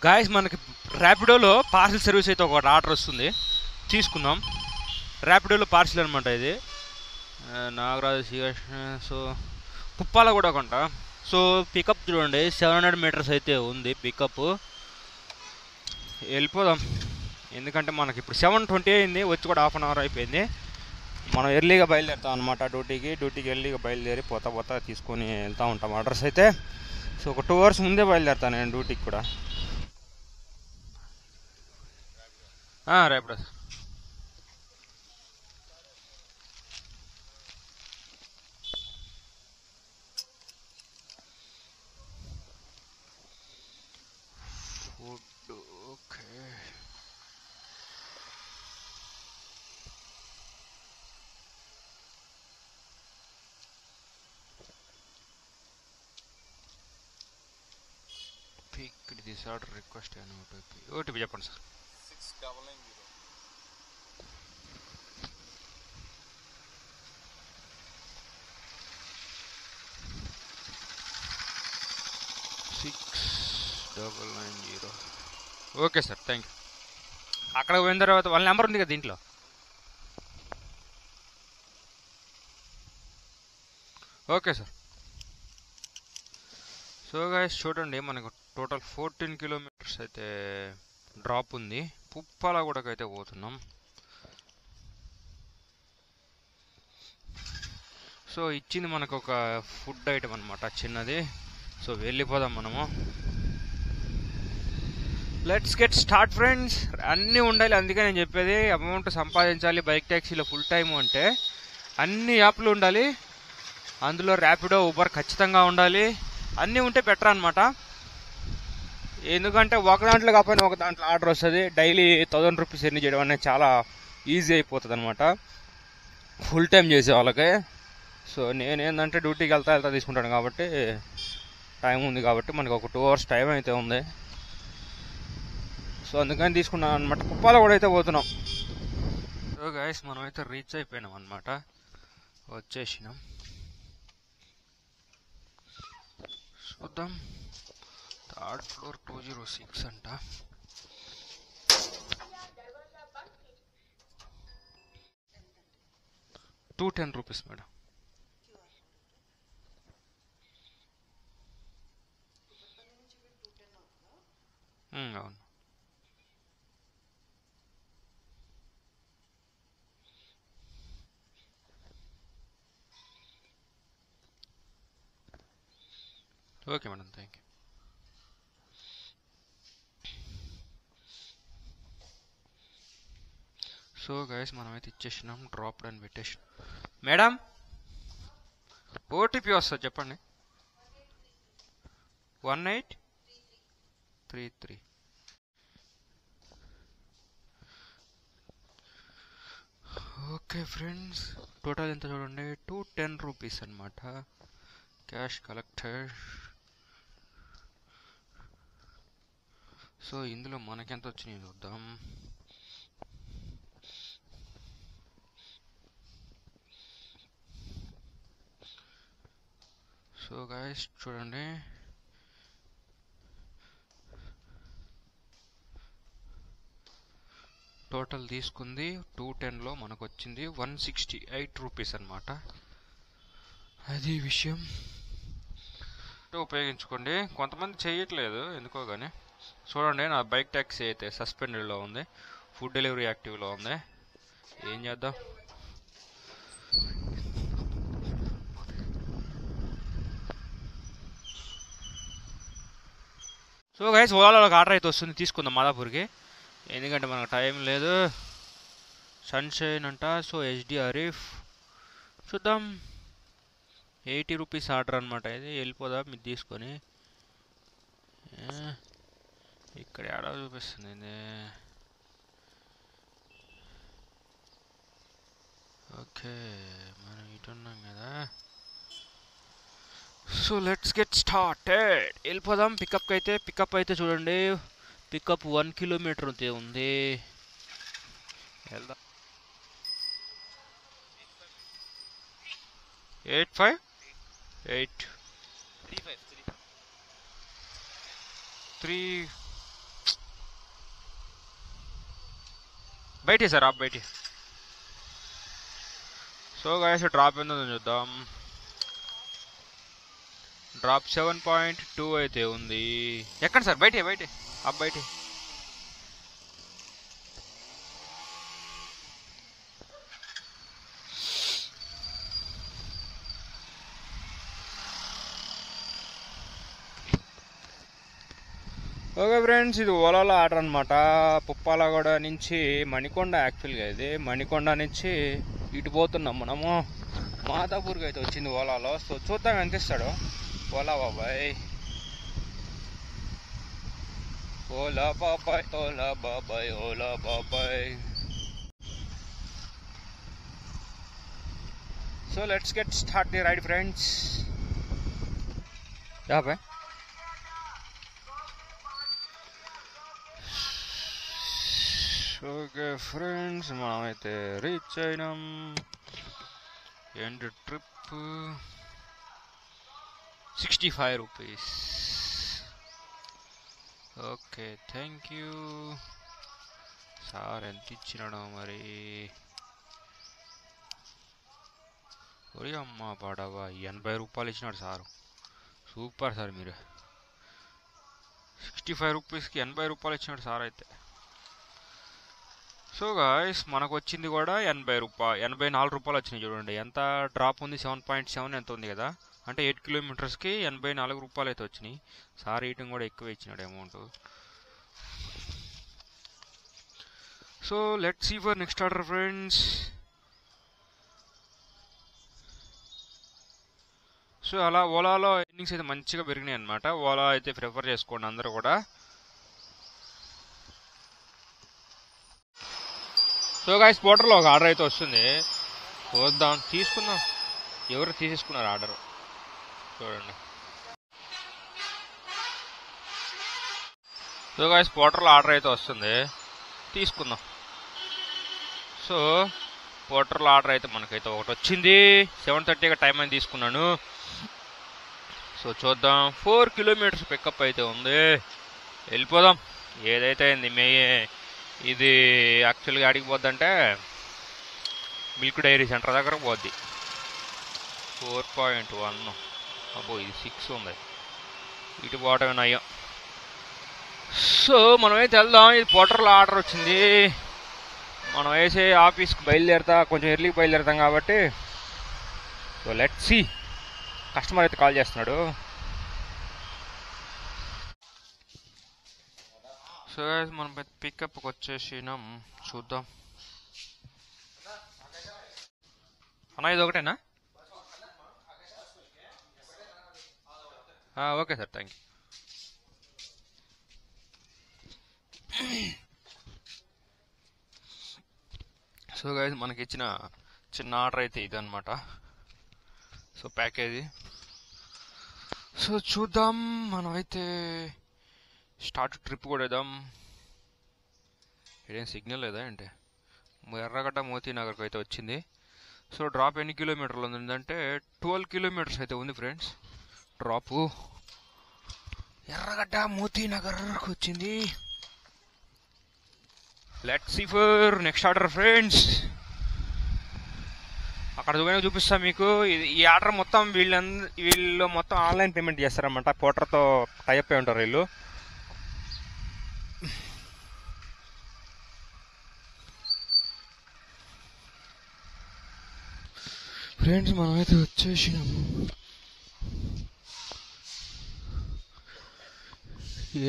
Guys మనకి ర్యాపిడోలో parcel service అయితే ఒక ఆర్డర్ వస్తుంది, తీసుకుందాం. ర్యాపిడోలో పార్సిల్ అనమాట ఇది. నాగరాజు శ్రీకృష్ణ. సో పుప్పాల కూడా కొంట. సో పికప్ చూడండి 700 మీటర్స్ అయితే ఉంది పికప్. వెళ్ళిపోదాం, ఎందుకంటే మనకి ఇప్పుడు 7:20 అయింది, వచ్చి కూడా హాఫ్ అన్ అవర్ అయిపోయింది. మనం ఎర్లీగా బయలుదేరుతాం అనమాట డ్యూటీకి ఎర్లీగా బయలుదేరి పోతా తీసుకొని వెళ్తూ ఉంటాం ఆర్డర్స్ అయితే. సో ఒక 2 అవర్స్ ముందే బయలుదేరుతాను నేను డ్యూటీకి కూడా. రేపు 6 ఆర్డర్ రిక్వెస్ట్ అని ఓటీపీ చెప్పండి sir. 6990. Okay sir, thank you. అక్కడ పోయిన తర్వాత వాళ్ళ నెంబర్ ఉంది కదా దీంట్లో. Okay sir. సో గైస్ చూడండి, మనకు టోటల్ 14 కిలోమీటర్స్ అయితే డ్రాప్ ఉంది. పుప్పాల కూడా పోతున్నాం. సో ఇచ్చింది మనకు ఒక ఫుడ్ ఐటమ్ అనమాట చిన్నది. సో వెళ్ళిపోదాం మనము. Let's get start friends. అన్నీ ఉండాలి, అందుకే నేను చెప్పేది. అమౌంట్ సంపాదించాలి బైక్ ట్యాక్సీలో ఫుల్ టైము అంటే అన్ని యాప్లు ఉండాలి. అందులో ర్యాపిడో, ఊబర్ ఖచ్చితంగా ఉండాలి. అన్నీ ఉంటే బెటర్ అనమాట. ఎందుకంటే ఒక దాంట్లో కాకపోయినా ఒక దాంట్లో ఆర్డర్ వస్తుంది. డైలీ 1000 రూపీస్ ఎర్న్ చేయడం అనేది చాలా ఈజీ అయిపోతుంది అనమాట ఫుల్ టైం చేసే వాళ్ళకి. సో నేనేంటంటే డ్యూటీకి వెళ్తా తీసుకుంటాను కాబట్టి టైం ఉంది, కాబట్టి మనకు ఒక 2 అవర్స్ టైం అయితే ఉంది. సో అందుకని తీసుకున్నాను అనమాట. కుప్పాల కూడా అయితే పోతున్నాం. సో గైస్ మనం అయితే రీచ్ అయిపోయినాం అనమాట, వచ్చేసినాం. చూద్దాం. 3rd ఫ్లోర్ 206 అంట. ₹210 మేడం. అవును. Okay madam, thank you. So guys మనమైతే ఇచ్చేసినాం, డ్రాప్ అని పెట్టేసినాం. మేడం ఓటీపీ వస్తుంది చెప్పండి. 1833. ఓకే ఫ్రెండ్స్, టోటల్ ఎంత చూడండి, ₹210 అనమాట. Cash collected. సో ఇందులో మనకెంత వచ్చినాయి చూద్దాం. సో గైస్ చూడండి, టోటల్ తీసుకుంది 210లో మనకు వచ్చింది ₹168 అనమాట. అది విషయం. ఉపయోగించుకోండి. కొంతమంది చేయట్లేదు ఎందుకో కానీ. చూడండి, నా బైక్ ట్యాక్సీ అయితే సస్పెండెడ్లో ఉంది, ఫుడ్ డెలివరీ యాక్టివ్లో ఉంది. ఏం చేద్దాం. సో గైస్ ఓలాలో ఒక ఆర్డర్ అయితే వస్తుంది, తీసుకుందాం మాదాపూర్కి. ఎందుకంటే మనకు టైం లేదు. సన్షైన్ అంట. సో హెచ్డి ఆరిఫ్ చూద్దాం. ₹80 ఆర్డర్ అనమాట ఇది. వెళ్ళిపోదాం ఇది తీసుకొని. ఇక్కడ ఏడా చూపిస్తుంది ఇది. ఓకే మనం ఇటు ఉన్నాం కదా. So let's get started. వెళ్ళిపోదాం పికప్కి అయితే. పికప్ అయితే చూడండి, పికప్ 1 కిలోమీటర్ ఉంది. వెళ్దాం. 8583 బయటే సార్ ఆప్ బయటే. సో గైస్ డ్రాప్ ఏందో చూద్దాం. డ్రాప్ 7.2 అయితే ఉంది. ఎక్కడ సార్? బయటే బయటే ఆప్ బయటే. ఓకే ఫ్రెండ్స్, ఇది ఓలాలో ఆర్డర్ అనమాట. పుప్పాలగూడ నుంచి మణికొండ, యాక్చువల్గా ఇది మణికొండ నుంచి ఇటు పోతున్నాం మనము. మాదాపూర్కి అయితే వచ్చింది ఓలాలో. సో చూద్దాం ఎంత ఇస్తాడో. ఓలా బాబాయ్, ఓలా బాబాయ్, ఓలా బాబాయ్, ఓలా బాబాయ్. So let's get start the ride friends. Bye. Okay friends, మనమైతే రీచ్ అయినాం. End trip 65 rupees. Okay, thank you sir. ఎంత ఇచ్చినాడో మరి. ఒరి అమ్మ పడవా, 80 రూపాయలు ఇచ్చినాడు సారు. సూపర్ సార్ మీరు. 65 రూపీస్కి 80 రూపాయలు ఇచ్చినాడు సార్ అయితే. సో గాయస్ మనకు వచ్చింది కూడా 84 రూపాయలు వచ్చినాయి. చూడండి ఎంత డ్రాప్ ఉంది. 7.7 ఎంత ఉంది కదా, అంటే 8 కిలోమీటర్స్కి 84 రూపాయలు అయితే వచ్చినాయి. సార్ రేటింగ్ కూడా ఎక్కువ ఇచ్చినాడు amount. So let's see for next order friends. So అలా ఓలాలో ఎర్నింగ్స్ అయితే మంచిగా పెరిగినాయి అనమాట. ఓలా అయితే ప్రిఫర్ చేసుకోండి అందరూ కూడా. సో గాయస్ పోర్టర్లో ఒక ఆర్డర్ అయితే వస్తుంది, చూద్దాం, తీసుకుందాం. ఎవరు తీసేసుకున్నారు ఆర్డర్ చూడండి. సో గాయస్ పోర్టర్లో ఆర్డర్ అయితే వస్తుంది, తీసుకుందాం. సో పోర్టర్లో ఆర్డర్ అయితే మనకైతే ఒకటి వచ్చింది. 7:30గా టైం అని తీసుకున్నాను. సో చూద్దాం. 4 కిలోమీటర్స్ పికప్ అయితే ఉంది. వెళ్ళిపోదాం. ఏదైతే ఇది యాక్చువల్గా ఆడికి పోద్దంటే మిల్క్ డైరీ సెంటర్ దగ్గర పోద్ది. 4.1. అబ్బో ఇది 6 ఉంది. ఇటు పోవటమే నయం. సో మనమైతే వెళ్దాం. ఇది పోర్టర్లో ఆర్డర్ వచ్చింది. మనం వేసే ఆఫీస్కి కొంచెం ఎర్లీకి బయలుదేరుతాం కాబట్టి. So let's see. కస్టమర్ అయితే కాల్ చేస్తున్నాడు. సో మనం పికప్కి వచ్చేసినాం. చూద్దాం. అన్నా ఇది ఒకటేనా? Okay sir, thank you. So guys మనకి ఇచ్చిన చిన్న ఆర్డర్ అయితే ఇది అనమాట. So package. సో చూద్దాం. మనమైతే స్టార్ట్ ట్రిప్ కూడా వేద్దాం. ఇదేం సిగ్నల్ లేదా అంటే ఎర్రగడ్డ మోతీనగర్కి అయితే వచ్చింది. సో డ్రాప్ ఎన్ని కిలోమీటర్లు ఉందంటే 12 కిలోమీటర్స్ అయితే ఉంది ఫ్రెండ్స్ డ్రాపు. ఎర్రగడ్డ మోతీనగర్కి వచ్చింది. Let's see for next order friends. అక్కడ చూపిస్తా మీకు. ఈ ఆర్డర్ మొత్తం వీళ్ళు మొత్తం ఆన్లైన్ పేమెంట్ చేస్తారన్నమాట. పోర్టర్తో టైప్ అయి ఉంటారు వీళ్ళు. ఫ్రెండ్స్ మనమైతే వచ్చేసినాము.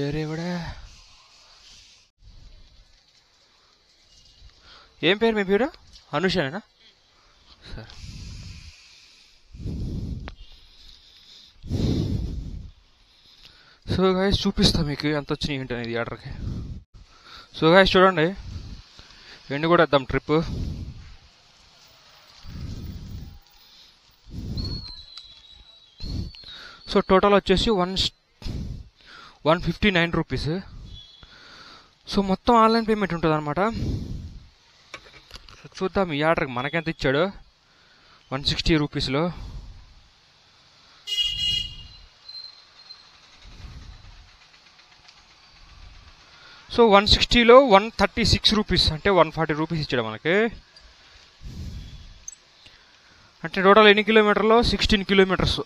ఏరేవడా ఏం పేరు మీ పేరు? అనుషేనా సార్? సో గాయస్ చూపిస్తా మీకు ఎంత వచ్చినాయి ఏంటి అనేది ఆర్డర్కి. సో గాయస్ చూడండి, ఎండు కూడా వేద్దాం ట్రిప్. సో టోటల్ వచ్చేసి 159 రూపీస్. సో మొత్తం ఆన్లైన్ పేమెంట్ ఉంటుంది అనమాట. చూద్దాం ఈ ఆర్డర్కి మనకెంత ఇచ్చాడు. 160 రూపీస్లో. సో 160లో 136 రూపీస్, అంటే 140 రూపీస్ ఇచ్చాడు మనకి. అంటే టోటల్ ఎన్ని కిలోమీటర్లో 16 కిలోమీటర్స్.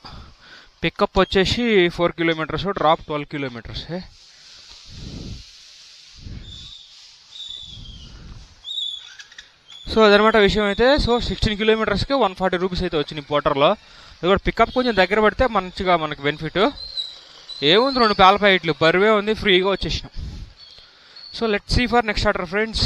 పికప్ వచ్చేసి 4 కిలోమీటర్స్, డ్రాప్ 12 కిలోమీటర్స్. సో అదనమాట విషయం అయితే. సో 16 కిలోమీటర్స్కి 140 రూపీస్ అయితే వచ్చింది పోర్టర్లో. అది కూడా పికప్ కొంచెం దగ్గర పడితే మంచిగా మనకి బెనిఫిట్. ఏముంది 2 పాల ప్యాకెట్లు బరువే ఉంది, ఫ్రీగా వచ్చేసినాం. So let's see for next order friends.